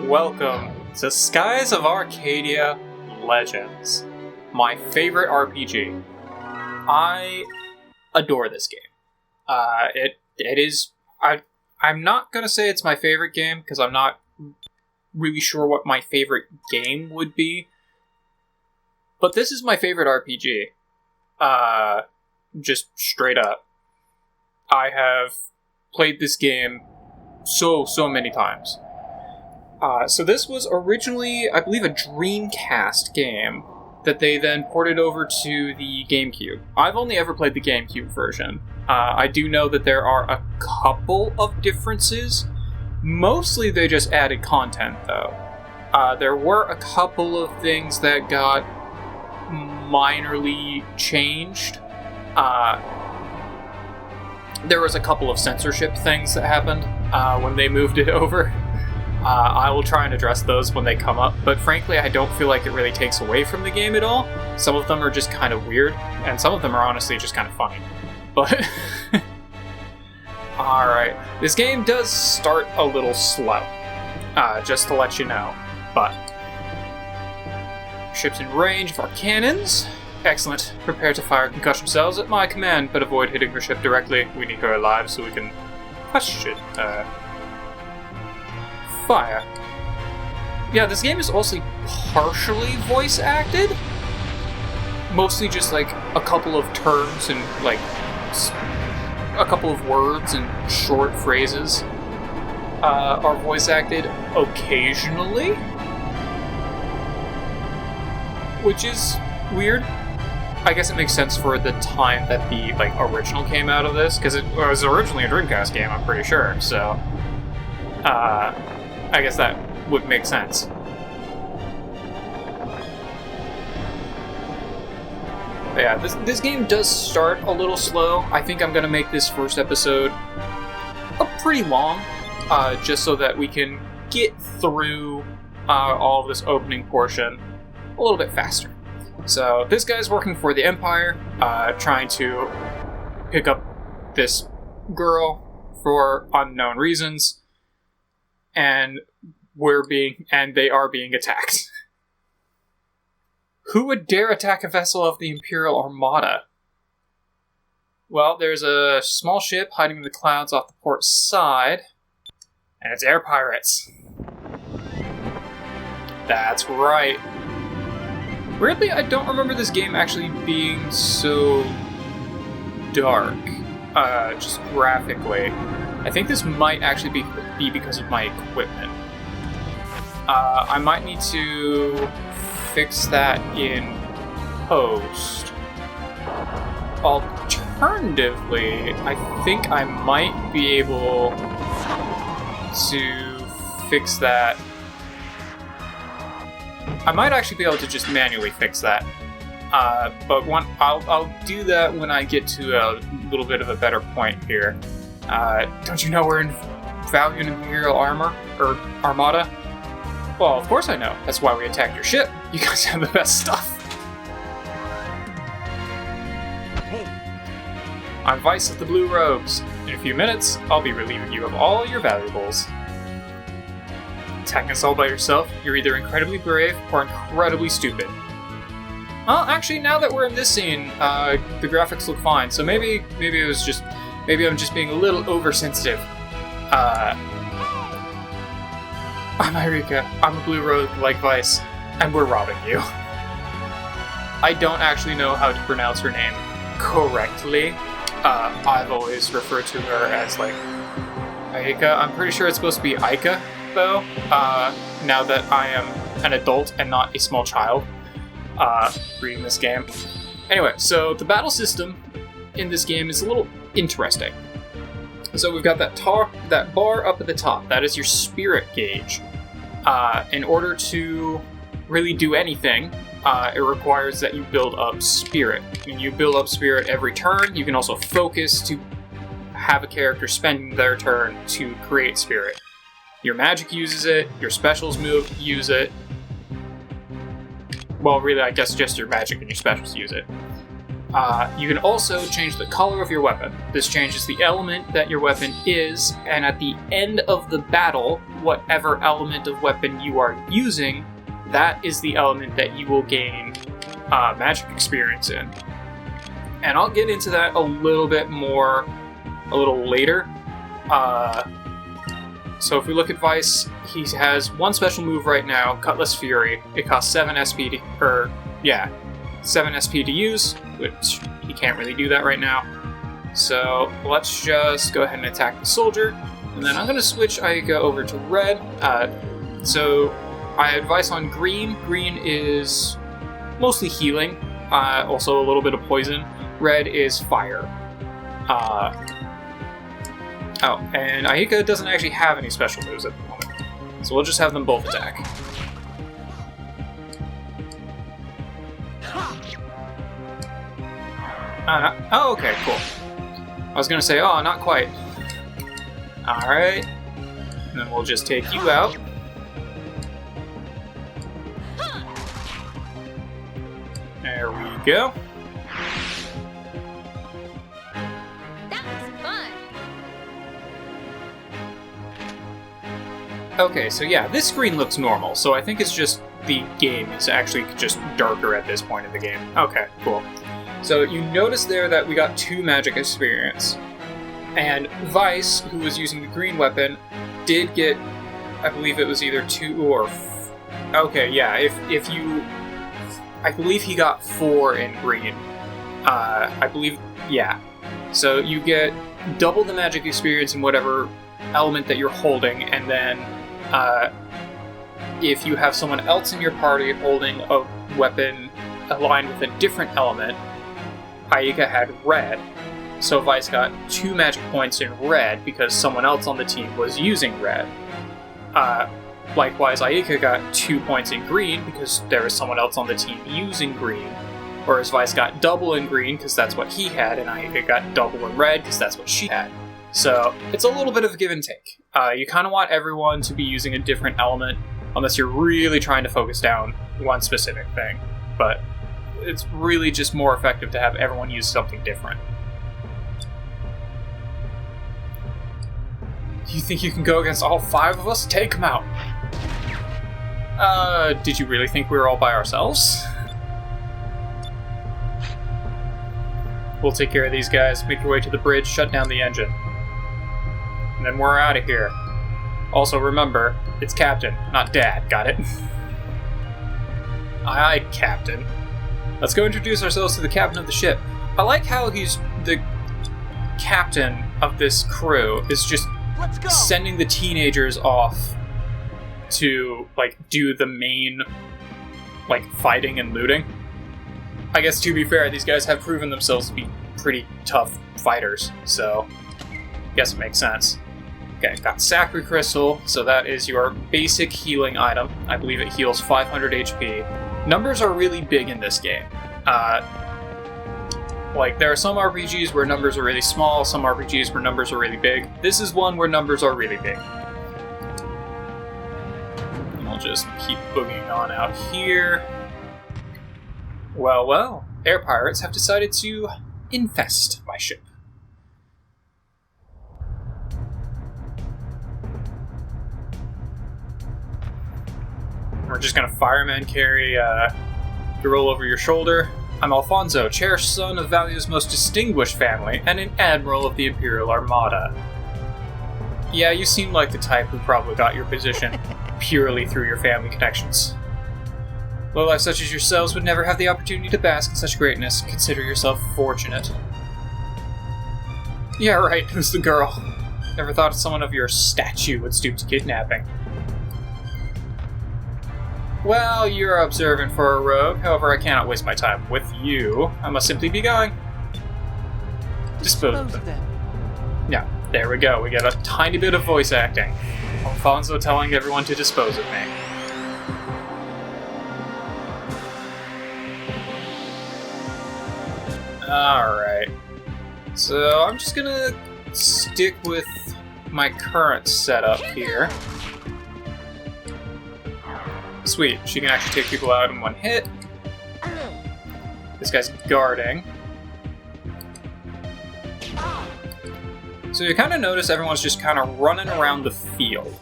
Welcome to Skies of Arcadia Legends, my favorite RPG. I adore this game. It is. I'm not gonna say it's my favorite game because I'm not really sure what my favorite game would be. But this is my favorite RPG. Just straight up. I have played this game so many times. So this was originally, I believe, a Dreamcast game that they then ported over to the GameCube. I've only ever played the GameCube version. I do know that there are a couple of differences. Mostly they just added content, though. There were a couple of things that got minorly changed. There was a couple of censorship things that happened when they moved it over. I will try and address those when they come up, but frankly, I don't feel like it really takes away from the game at all. Some of them are just kind of weird, and some of them are honestly just kind of funny. But, alright, this game does start a little slow, just to let you know, but ship's in range of our cannons. Excellent. Prepare to fire concussion cells at my command, but avoid hitting her ship directly. We need her alive so we can question her. Fire. Yeah, this game is also partially voice acted. Mostly just like a couple of terms and like a couple of words and short phrases are voice acted occasionally, which is weird. I guess it makes sense for the time that the original came out of this, because it was originally a Dreamcast game, I'm pretty sure. So, I guess that would make sense. But yeah, this game does start a little slow. I think I'm gonna make this first episode pretty long, just so that we can get through all of this opening portion a little bit faster. So this guy's working for the Empire, trying to pick up this girl for unknown reasons, and they are being attacked. Who would dare attack a vessel of the Imperial Armada? Well, there's a small ship hiding in the clouds off the port side, and it's air pirates. That's right. Weirdly, I don't remember this game actually being so dark, just graphically. I think this might actually be because of my equipment. I might need to fix that in post. Alternatively, I think I might be able to fix that. I might actually be able to just manually fix that. But I'll do that when I get to a little bit of a better point here. Don't you know we're in Valiant Imperial Armor? Or Armada? Well, of course I know. That's why we attacked your ship. You guys have the best stuff. Hey. I'm Vice of the Blue Robes. In a few minutes, I'll be relieving you of all your valuables. Attacking us all by yourself, you're either incredibly brave or incredibly stupid. Well, actually, now that we're in this scene, the graphics look fine, so maybe I'm just being a little oversensitive. I'm Irika, I'm a blue robe like Vice, and we're robbing you. I don't actually know how to pronounce her name correctly. I've always referred to her as, Irika. I'm pretty sure it's supposed to be Aika, though, now that I am an adult and not a small child reading this game. Anyway, so the battle system in this game is a little interesting. So we've got that bar up at the top. That is your spirit gauge. In order to really do anything, it requires that you build up spirit. When you build up spirit every turn, you can also focus to have a character spend their turn to create spirit. Your magic uses it, your specials use it. Well, really, I guess just your magic and your specials use it. You can also change the color of your weapon. This changes the element that your weapon is, and at the end of the battle, whatever element of weapon you are using, that is the element that you will gain magic experience in. And I'll get into that a little bit more a little later. So if we look at Vice, he has one special move right now, Cutlass Fury. It costs 7 SP to, 7 SP to use, which he can't really do that right now. So let's just go ahead and attack the soldier. And then I'm going to switch Ayuka over to red. So I advise on green. Green is mostly healing, also a little bit of poison. Red is fire. And Ayuka doesn't actually have any special moves at the moment. So we'll just have them both attack. Oh, okay, cool. I was gonna say, oh, not quite. Alright. And then we'll just take you out. There we go. That was fun. Okay, so yeah, this screen looks normal, so I think it's just the game is actually just darker at this point in the game. Okay, cool. So you notice there that we got 2 magic experience. And Vice, who was using the green weapon, did get, I believe it was either 2 or... Okay, yeah, if you... I believe he got 4 in green. I believe, yeah. So you get double the magic experience in whatever element that you're holding, and then if you have someone else in your party holding a weapon aligned with a different element, Ayuka had red, so Vice got 2 magic points in red because someone else on the team was using red. Likewise, Ayuka got 2 points in green because there was someone else on the team using green, whereas Vice got double in green because that's what he had, and Ayuka got double in red because that's what she had. So it's a little bit of a give and take. You kind of want everyone to be using a different element, unless you're really trying to focus down one specific thing, but it's really just more effective to have everyone use something different. You think you can go against all 5 of us? Take them out! Did you really think we were all by ourselves? We'll take care of these guys, make your way to the bridge, shut down the engine. And then we're out of here. Also remember, it's Captain, not Dad, got it? Aye, aye, Captain. Let's go introduce ourselves to the captain of the ship. I like how he's the captain of this crew, is just sending the teenagers off to, like, do the main, like, fighting and looting. I guess, to be fair, these guys have proven themselves to be pretty tough fighters, so I guess it makes sense. Okay, got Sacred Crystal, so that is your basic healing item. I believe it heals 500 HP. Numbers are really big in this game. Like, there are some RPGs where numbers are really small, some RPGs where numbers are really big. This is one where numbers are really big. And we'll just keep boogieing on out here. Well, well, air pirates have decided to infest my ship. We're just gonna fireman carry roll over your shoulder. I'm Alfonso, cherished son of Valia's most distinguished family, and an admiral of the Imperial Armada. Yeah, you seem like the type who probably got your position purely through your family connections. Lowlife such as yourselves would never have the opportunity to bask in such greatness. Consider yourself fortunate. Yeah, right, who's the girl? Never thought someone of your stature would stoop to kidnapping. Well, you're observant for a rogue, however I cannot waste my time with you. I must simply be going. Dispose of them. Yeah, there we go. We get a tiny bit of voice acting. Alfonso telling everyone to dispose of me. Alright. So I'm just gonna stick with my current setup here. Sweet, she can actually take people out in one hit. This guy's guarding. So you kind of notice everyone's just kind of running around the field.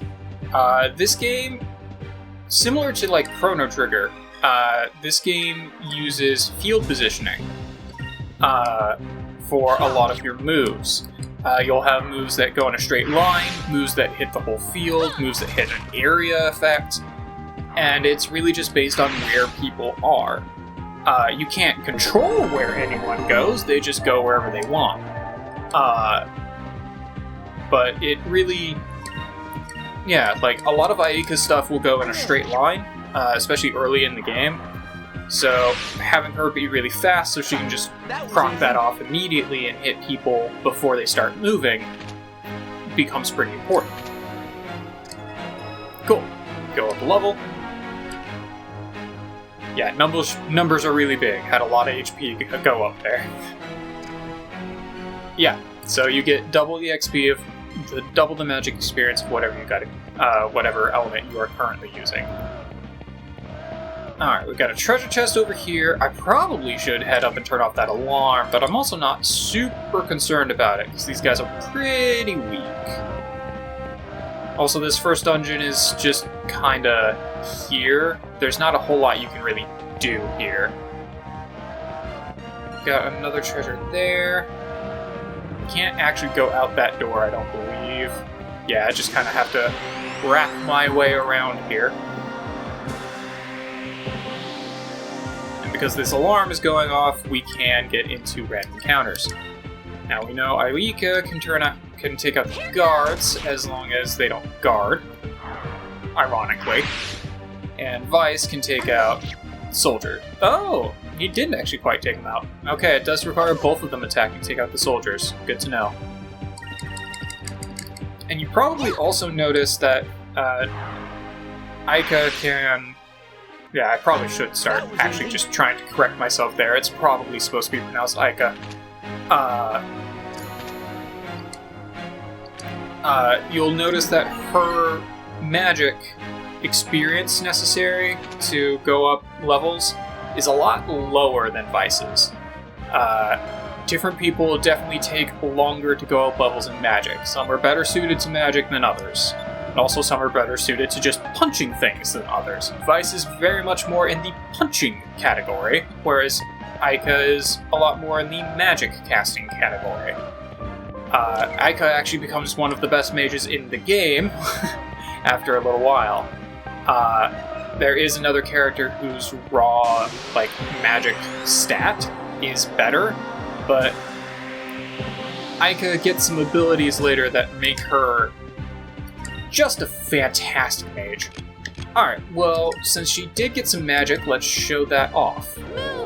This game, similar to like Chrono Trigger, this game uses field positioning for a lot of your moves. You'll have moves that go in a straight line, moves that hit the whole field, moves that hit an area effect, and it's really just based on where people are. You can't control where anyone goes, they just go wherever they want. But it really... Yeah, like, a lot of Aika's stuff will go in a straight line, especially early in the game. So, having her be really fast so she can just proc that off immediately and hit people before they start moving becomes pretty important. Cool. Go up a level. Yeah, numbers are really big. Had a lot of HP go up there. Yeah, so you get double the XP of double the magic experience of whatever you got, whatever element you are currently using. Alright, we've got a treasure chest over here. I probably should head up and turn off that alarm, but I'm also not super concerned about it, because these guys are pretty weak. Also, this first dungeon is just kinda here. There's not a whole lot you can really do here. Got another treasure there. Can't actually go out that door, I don't believe. Yeah, I just kind of have to wrap my way around here. And because this alarm is going off, we can get into random encounters. Now we know Aika can take out the guards as long as they don't guard, ironically. And Vice can take out Soldier. Oh! He didn't actually quite take them out. Okay, it does require both of them attacking to take out the soldiers. Good to know. And you probably also noticed that Aika can... Yeah, I probably should start actually just trying to correct myself there. It's probably supposed to be pronounced Aika. You'll notice that her magic experience necessary to go up levels is a lot lower than Vice's. Different people definitely take longer to go up levels in magic. Some are better suited to magic than others. And also some are better suited to just punching things than others. Vice is very much more in the punching category, whereas Aika is a lot more in the magic casting category. Aika actually becomes one of the best mages in the game after a little while. There is another character whose raw, like, magic stat is better, but Aika gets some abilities later that make her just a fantastic mage. Alright, well, since she did get some magic, let's show that off.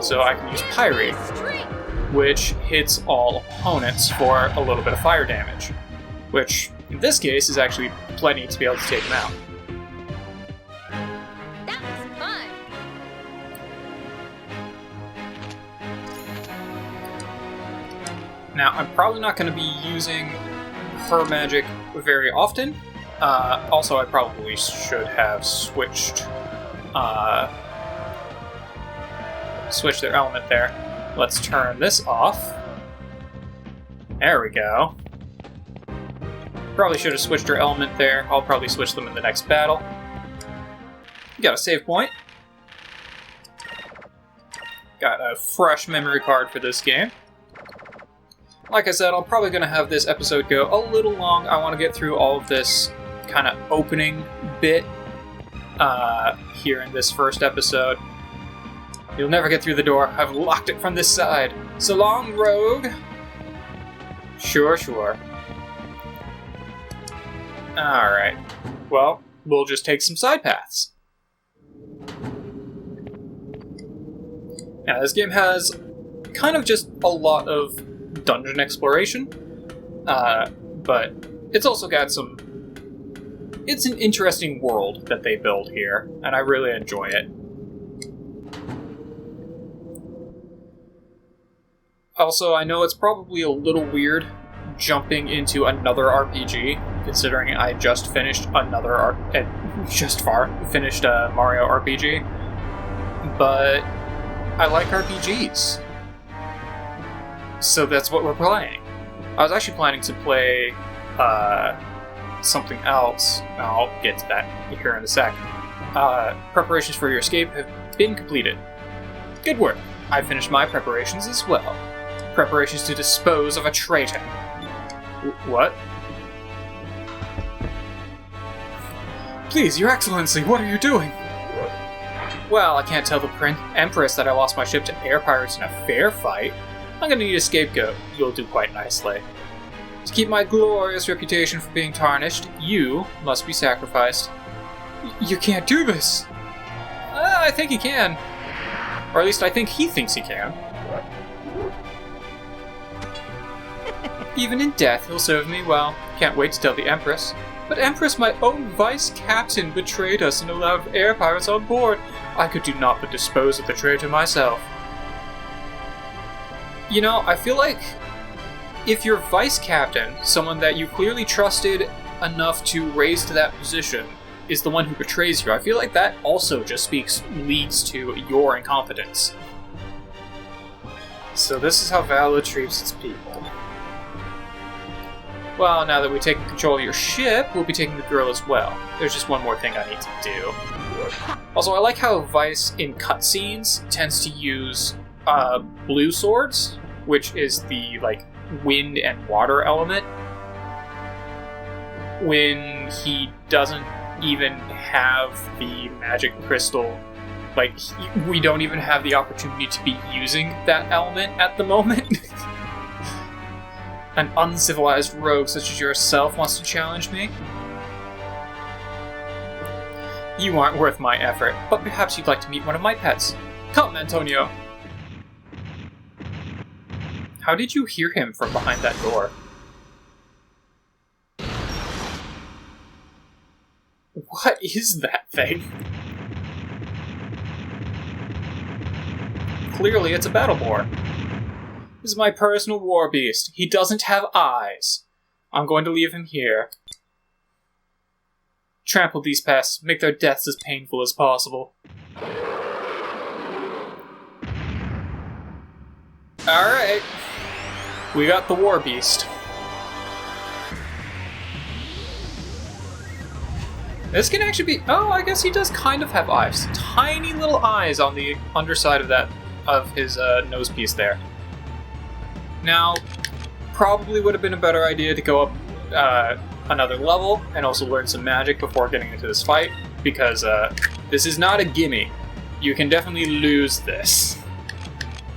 So I can use Pyrite, which hits all opponents for a little bit of fire damage, which, in this case, is actually plenty to be able to take them out. Now, I'm probably not going to be using her magic very often. Also, I probably should have switched their element there. Let's turn this off. There we go. Probably should have switched her element there. I'll probably switch them in the next battle. Got a save point. Got a fresh memory card for this game. Like I said, I'm probably going to have this episode go a little long. I want to get through all of this kind of opening bit here in this first episode. You'll never get through the door. I've locked it from this side. So long, rogue! Sure. Alright. Well, we'll just take some side paths. Now, this game has kind of just a lot of dungeon exploration, but it's also got some... It's an interesting world that they build here, and I really enjoy it. Also, I know it's probably a little weird jumping into another RPG, considering I just finished Mario RPG, but I like RPGs. So that's what we're playing. I was actually planning to play something else. I'll get to that here in a sec. Preparations for your escape have been completed. Good work. I've finished my preparations as well. Preparations to dispose of a traitor. What? Please, Your Excellency, what are you doing? Well, I can't tell the Empress that I lost my ship to air pirates in a fair fight. I'm gonna need a scapegoat. You'll do quite nicely. To keep my glorious reputation from being tarnished, you must be sacrificed. You can't do this! I think he can. Or at least I think he thinks he can. Even in death, he'll serve me well. Can't wait to tell the Empress. But Empress, my own vice-captain betrayed us and allowed air pirates on board. I could do naught but dispose of the traitor myself. You know, I feel like if your vice-captain, someone that you clearly trusted enough to raise to that position, is the one who betrays you, I feel like that also just leads to your incompetence. So this is how Valor treats its people. Well, now that we've taken control of your ship, we'll be taking the girl as well. There's just one more thing I need to do. Also, I like how Vice in cutscenes tends to use blue swords, which is the, like, wind and water element, when he doesn't even have the magic crystal. Like, we don't even have the opportunity to be using that element at the moment. An uncivilized rogue such as yourself wants to challenge me? You aren't worth my effort, but perhaps you'd like to meet one of my pets. Come, Antonio! How did you hear him from behind that door? What is that thing? Clearly it's a battle boar. This is my personal war beast. He doesn't have eyes. I'm going to leave him here. Trample these pests. Make their deaths as painful as possible. Alright. We got the war beast. This can actually be... Oh, I guess he does kind of have eyes. Tiny little eyes on the underside of his nose piece there. Now, probably would have been a better idea to go up another level and also learn some magic before getting into this fight, because this is not a gimme. You can definitely lose this.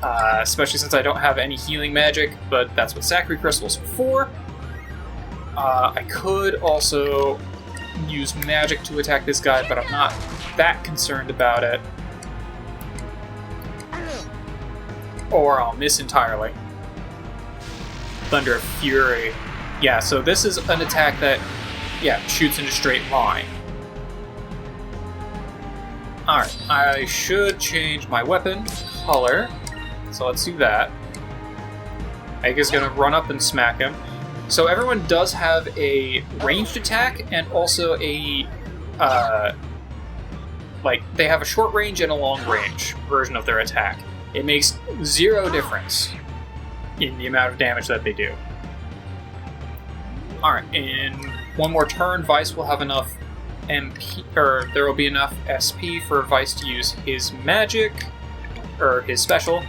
Especially since I don't have any healing magic, but that's what Sacred Crystals are for. I could also use magic to attack this guy, but I'm not that concerned about it. Or I'll miss entirely. Thunder Fury. Yeah, so this is an attack that, shoots in a straight line. Alright, I should change my weapon color. So let's do that. Ike's gonna run up and smack him. So everyone does have a ranged attack and also a, they have a short range and a long range version of their attack. It makes 0 difference in the amount of damage that they do. Alright, in one more turn, Vice will have enough MP, or there will be enough SP for Vice to use his magic, or his special.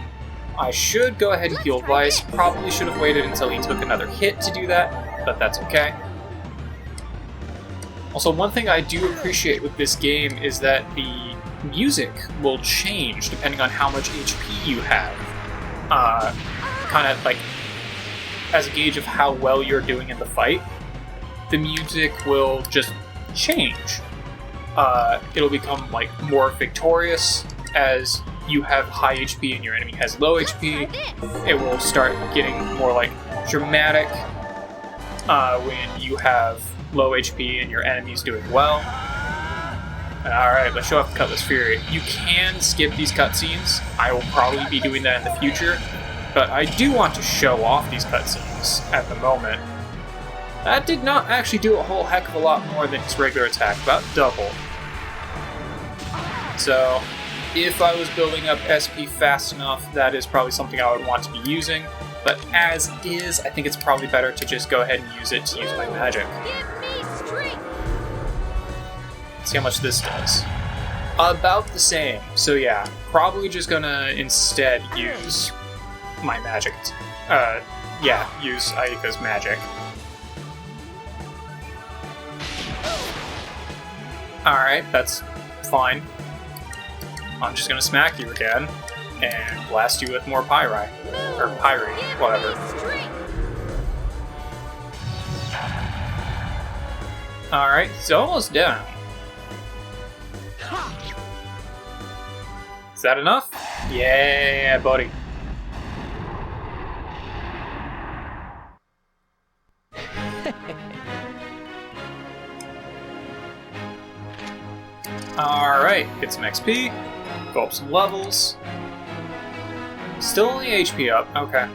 I should go ahead and heal Vice. Probably should have waited until he took another hit to do that, but that's okay. Also, one thing I do appreciate with this game is that the music will change depending on how much HP you have. Kind of like as a gauge of how well you're doing in the fight. The music will just change. It'll become like more victorious as you have high HP and your enemy has low HP. It will start getting more like dramatic when you have low HP and your enemy's doing well. Alright, let's show off the Cutlass Fury. You can skip these cutscenes. I will probably be doing that in the future, but I do want to show off these cutscenes at the moment. That did not actually do a whole heck of a lot more than its regular attack, about double. So, if I was building up SP fast enough, that is probably something I would want to be using. But as is, I think it's probably better to just go ahead and use it to use my magic. Give me strength. See how much this does. About the same. So yeah, probably just gonna instead use my magic. Use Aika's magic. Alright, that's fine. I'm just gonna smack you again and blast you with more pyri. Or pyri, whatever. Alright, it's almost down. Is that enough? Yeah, buddy. Alright, get some XP, go up some levels. Still only HP up, okay.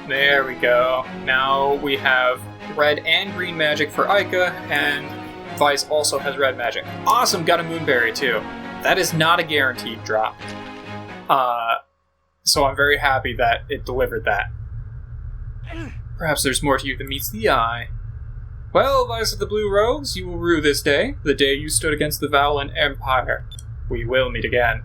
There we go. Now we have red and green magic for Aika, and Vice also has red magic. Awesome, got a Moonberry too. That is not a guaranteed drop. So I'm very happy that it delivered that. Perhaps there's more to you than meets the eye. Well, Vice of the Blue Rogues, you will rue this day, the day you stood against the Vowlan Empire. We will meet again.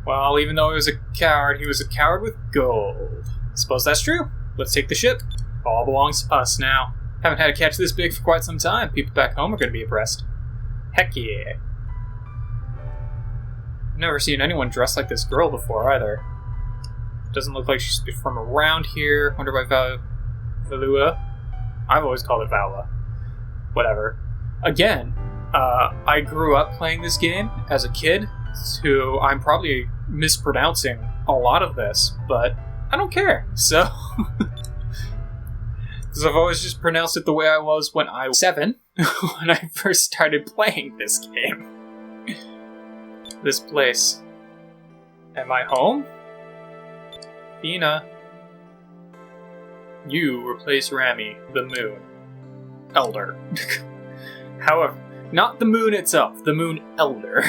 Well, even though he was a coward with gold. Suppose that's true. Let's take the ship. All belongs to us now. Haven't had a catch this big for quite some time. People back home are going to be impressed. Heck yeah. I've never seen anyone dressed like this girl before, either. Doesn't look like she's from around here. Wonder why Valua? I've always called it Vala. Whatever. Again, I grew up playing this game as a kid, so I'm probably mispronouncing a lot of this, but I don't care, so... Because I've always just pronounced it the way I was when I was 7, when I first started playing this game. This place. Am I home? Fina. You replace Rami, the moon. Elder. However, not the moon itself, the moon elder.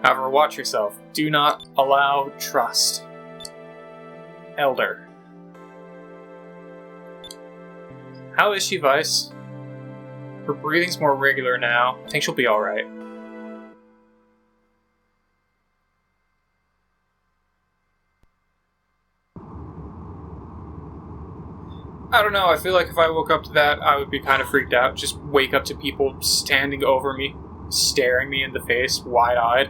However, watch yourself. Do not allow trust. Elder. How is she, Vice? Her breathing's more regular now. I think she'll be alright. I don't know, I feel like if I woke up to that, I would be kind of freaked out. Just wake up to people standing over me, staring me in the face, wide-eyed.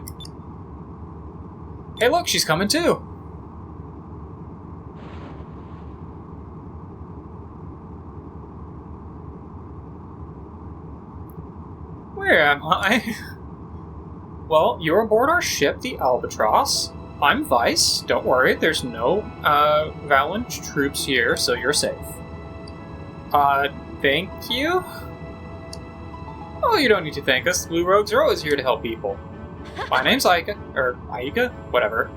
Hey look, she's coming too! Where am I? Well, you're aboard our ship, the Albatross. I'm Vice. Don't worry, there's no Vowlan troops here, so you're safe. Thank you? Oh, you don't need to thank us. The Blue Rogues are always here to help people. My name's Aika. Or Aika? Whatever.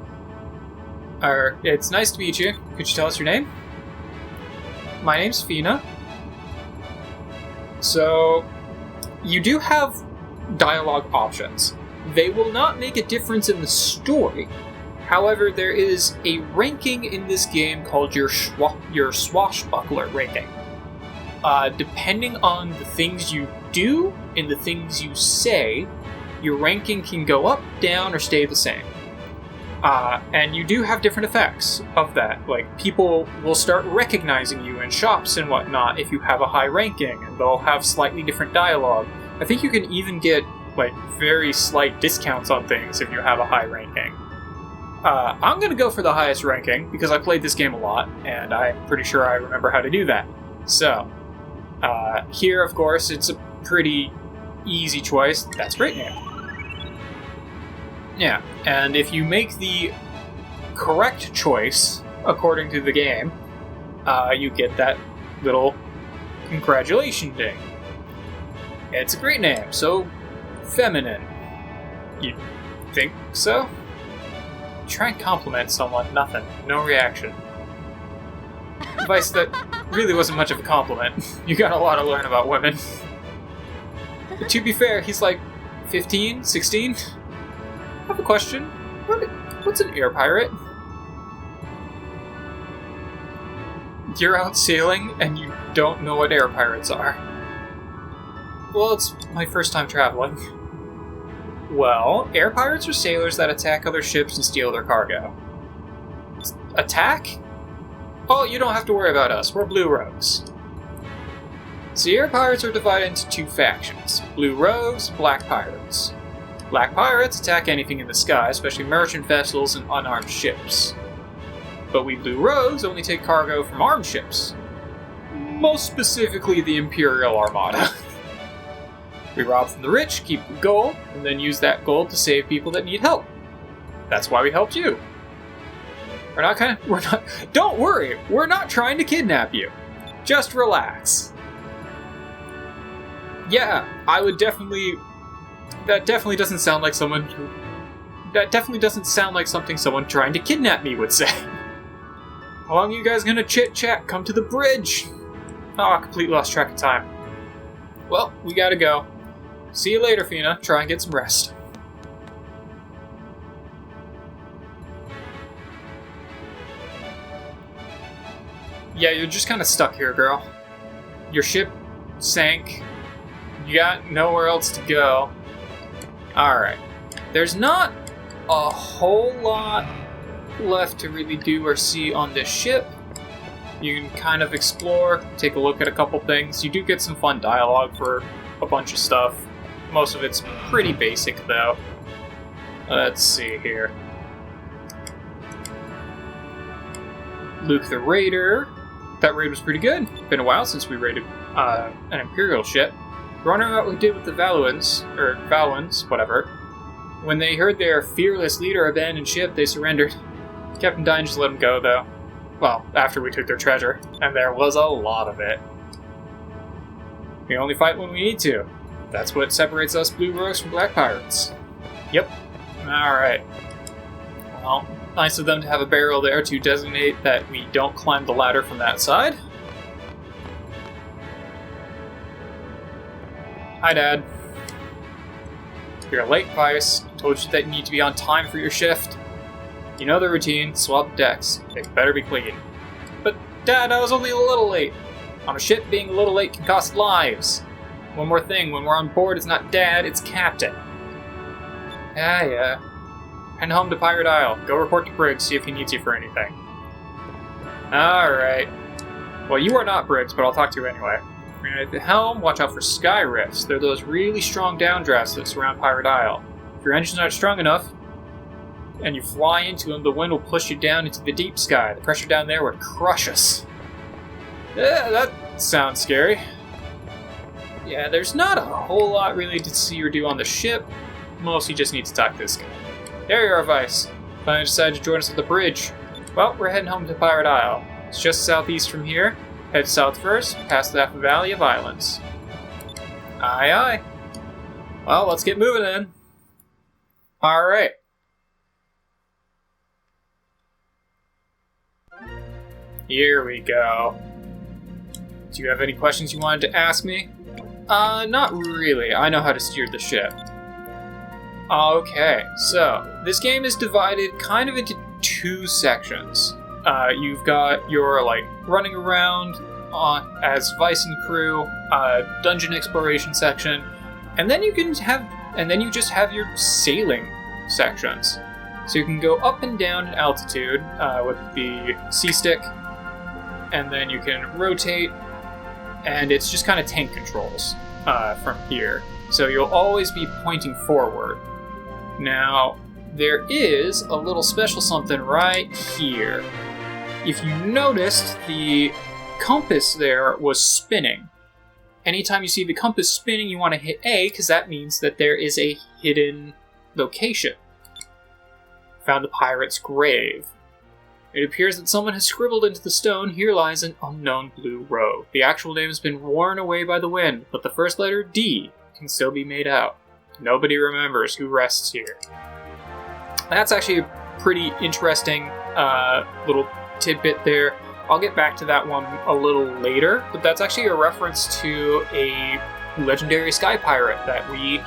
It's nice to meet you. Could you tell us your name? My name's Fina. So, you do have dialogue options. They will not make a difference in the story. However, there is a ranking in this game called your swashbuckler ranking. Depending on the things you do and the things you say, your ranking can go up, down, or stay the same. And you do have different effects of that. Like, people will start recognizing you in shops and whatnot if you have a high ranking, and they'll have slightly different dialogue. I think you can even get, like, very slight discounts on things if you have a high ranking. I'm gonna go for the highest ranking, because I played this game a lot, and I'm pretty sure I remember how to do that. So, here, of course, it's a pretty easy choice. That's a great name. Yeah, and if you make the correct choice, according to the game, you get that little congratulation ding. It's a great name, so feminine. You think so? Try and compliment someone, nothing. No reaction. Advice that really wasn't much of a compliment. You got a lot to learn about women. But to be fair, he's like 15, 16? I have a question. What's an air pirate? You're out sailing and you don't know what air pirates are. Well, it's my first time traveling. Well, air pirates are sailors that attack other ships and steal their cargo. Attack? Oh, you don't have to worry about us. We're Blue Rogues. So air pirates are divided into two factions. Blue Rogues, Black Pirates. Black Pirates attack anything in the sky, especially merchant vessels and unarmed ships. But we Blue Rogues only take cargo from armed ships. Most specifically the Imperial Armada. We rob from the rich, keep the gold, and then use that gold to save people that need help. That's why we helped you. Don't worry, we're not trying to kidnap you. Just relax. Yeah, that definitely doesn't sound like something someone trying to kidnap me would say. How long are you guys gonna chit-chat? Come to the bridge! Oh, I completely lost track of time. Well, we gotta go. See you later, Fina. Try and get some rest. Yeah, you're just kind of stuck here, girl. Your ship sank. You got nowhere else to go. Alright. There's not a whole lot left to really do or see on this ship. You can kind of explore, take a look at a couple things. You do get some fun dialogue for a bunch of stuff. Most of it's pretty basic, though. Let's see here. Luke the Raider. That raid was pretty good. Been a while since we raided an Imperial ship. Wondering what we did with the Valuans, whatever. When they heard their fearless leader abandon ship, they surrendered. Captain Dine just let them go, though. Well, after we took their treasure. And there was a lot of it. We only fight when we need to. That's what separates us Blue Rogues from Black Pirates. Yep. Alright. Well, nice of them to have a barrel there to designate that we don't climb the ladder from that side. Hi, Dad. You're late, Vice. I told you that you need to be on time for your shift. You know the routine. Swab decks. They better be clean. But, Dad, I was only a little late. On a ship, being a little late can cost lives. One more thing, when we're on board, it's not Dad, it's Captain. Yeah. Head home to Pirate Isle. Go report to Briggs, see if he needs you for anything. Alright. Well, you are not Briggs, but I'll talk to you anyway. At the helm, watch out for sky rifts. They're those really strong downdrafts that surround Pirate Isle. If your engine's not strong enough, and you fly into them, the wind will push you down into the deep sky. The pressure down there would crush us. Yeah, that sounds scary. Yeah, there's not a whole lot really to see or do on the ship. Mostly just need to talk to this guy. There you are, Vice. Finally decided to join us at the bridge. Well, we're heading home to Pirate Isle. It's just southeast from here. Head south first, past the Valley of Islands. Aye, aye. Well, let's get moving then. Alright. Here we go. Do you have any questions you wanted to ask me? Not really. I know how to steer the ship. Okay, so this game is divided kind of into two sections. You've got your, running around as Vice and crew, dungeon exploration section, and then you just have your sailing sections. So you can go up and down in altitude with the C-stick, and then you can rotate, and it's just kind of tank controls from here. So you'll always be pointing forward. Now, there is a little special something right here. If you noticed, the compass there was spinning. Anytime you see the compass spinning, you want to hit A, because that means that there is a hidden location. Found the pirate's grave. It appears that someone has scribbled into the stone, "Here lies an unknown blue rogue." The actual name has been worn away by the wind, but the first letter, D, can still be made out. Nobody remembers who rests here. That's actually a pretty interesting little tidbit there. I'll get back to that one a little later, but that's actually a reference to a legendary sky pirate that we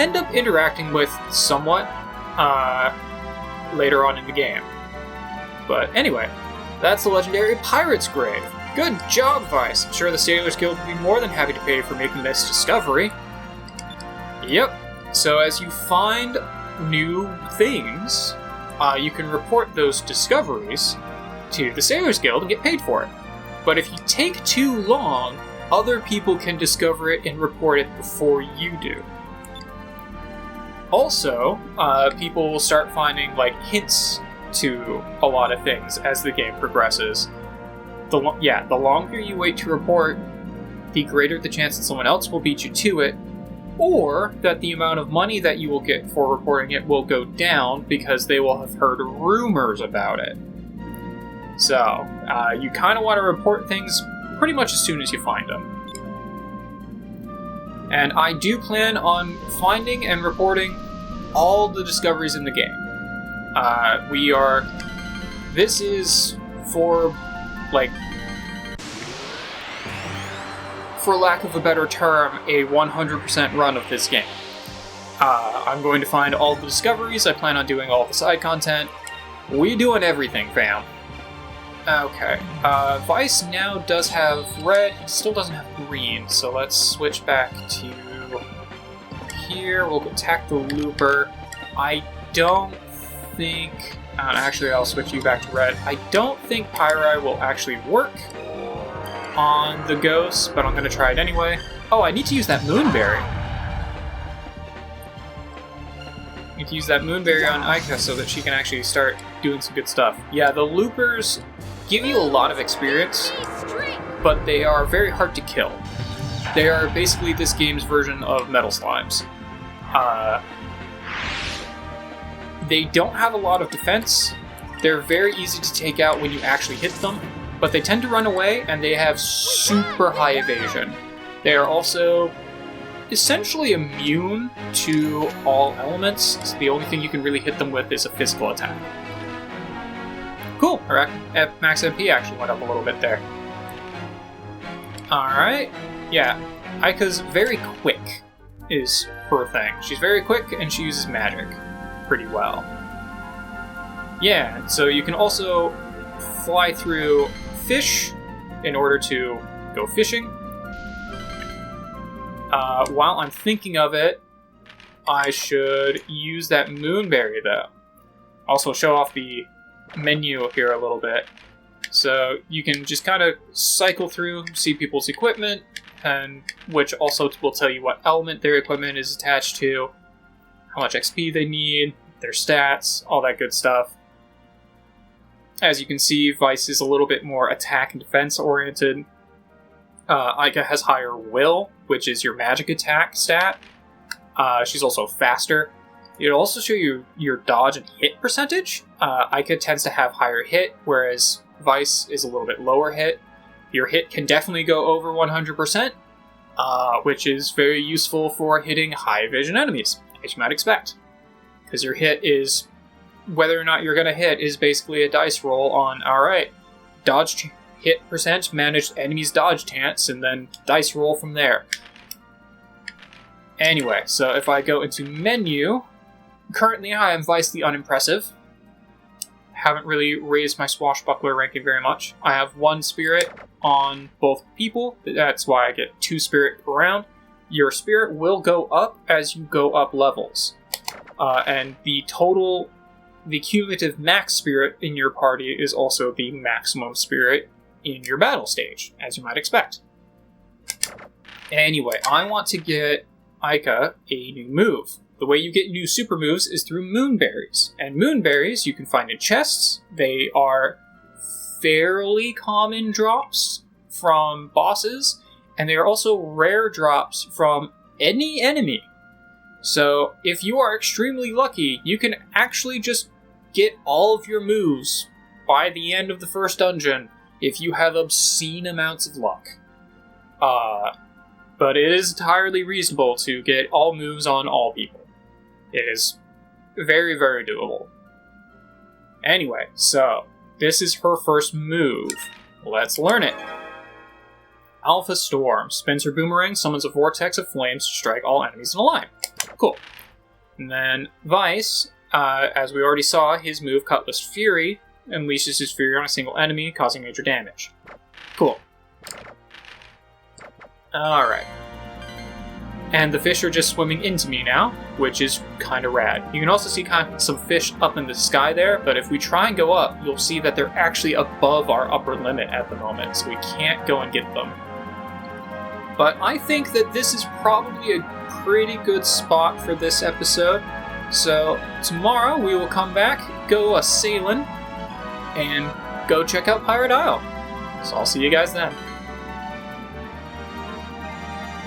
end up interacting with somewhat later on in the game. But anyway, that's the legendary pirate's grave. Good job, Vice. I'm sure the Sailors Guild will be more than happy to pay for making this discovery. Yep. So as you find new things, you can report those discoveries to the Sailors Guild and get paid for it. But if you take too long, other people can discover it and report it before you do. Also, people will start finding hints to a lot of things as the game progresses. The longer you wait to report, the greater the chance that someone else will beat you to it, or that the amount of money that you will get for reporting it will go down because they will have heard rumors about it. So, you kind of want to report things pretty much as soon as you find them. And I do plan on finding and reporting all the discoveries in the game. This is for lack of a better term, a 100% run of this game. I'm going to find all the discoveries, I plan on doing all the side content. We doing everything, fam. Okay, Vice now does have red, it still doesn't have green, so let's switch back to here. We'll attack the Looper. I don't think... actually, I'll switch you back to red. I don't think Pyri will actually work on the Ghost, but I'm going to try it anyway. Oh, I need to use that Moonberry. I need to use that Moonberry on Aika so that she can actually start doing some good stuff. Yeah, the Loopers give you a lot of experience, but they are very hard to kill. They are basically this game's version of Metal Slimes. They don't have a lot of defense. They're very easy to take out when you actually hit them, but they tend to run away, and they have super high evasion. They are also essentially immune to all elements, so the only thing you can really hit them with is a physical attack. Cool, our max MP actually went up a little bit there. Alright, yeah, Aika's very quick is her thing. She's very quick, and she uses magic pretty well. Yeah, so you can also fly through fish in order to go fishing. While I'm thinking of it, I should use that Moonberry, though. Also show off the menu here a little bit. So you can just kind of cycle through, see people's equipment, and which also will tell you what element their equipment is attached to, how much XP they need, their stats, all that good stuff. As you can see, Vice is a little bit more attack and defense oriented. Aika has higher will, which is your magic attack stat. She's also faster. It'll also show you your dodge and hit percentage. Aika tends to have higher hit, whereas Vice is a little bit lower hit. Your hit can definitely go over 100%, which is very useful for hitting high vision enemies, as you might expect. Because your hit is, whether or not you're going to hit, is basically a dice roll on, alright, dodge hit percent, manage enemy's dodge chance, and then dice roll from there. Anyway, so if I go into menu, currently I am Vice the Unimpressive. Haven't really raised my swashbuckler ranking very much. I have 1 spirit on both people, that's why I get 2 spirit per round. Your spirit will go up as you go up levels. And the cumulative max spirit in your party is also the maximum spirit in your battle stage, as you might expect. Anyway, I want to get Aika a new move. The way you get new super moves is through moonberries. And moonberries you can find in chests. They are fairly common drops from bosses, and they are also rare drops from any enemy. So if you are extremely lucky, you can actually just get all of your moves by the end of the first dungeon if you have obscene amounts of luck. but it is entirely reasonable to get all moves on all people. It is very, very doable. Anyway, so this is her first move. Let's learn it. Alpha Storm. Spins her boomerang, summons a vortex of flames to strike all enemies in a line. Cool. And then Vice, as we already saw, his move Cutlass Fury unleashes his fury on a single enemy, causing major damage. Cool. Alright. And the fish are just swimming into me now, which is kind of rad. You can also see kind of some fish up in the sky there, but if we try and go up, you'll see that they're actually above our upper limit at the moment, so we can't go and get them. But I think that this is probably a pretty good spot for this episode. So tomorrow we will come back, go a-sailing, and go check out Pirate Isle. So I'll see you guys then.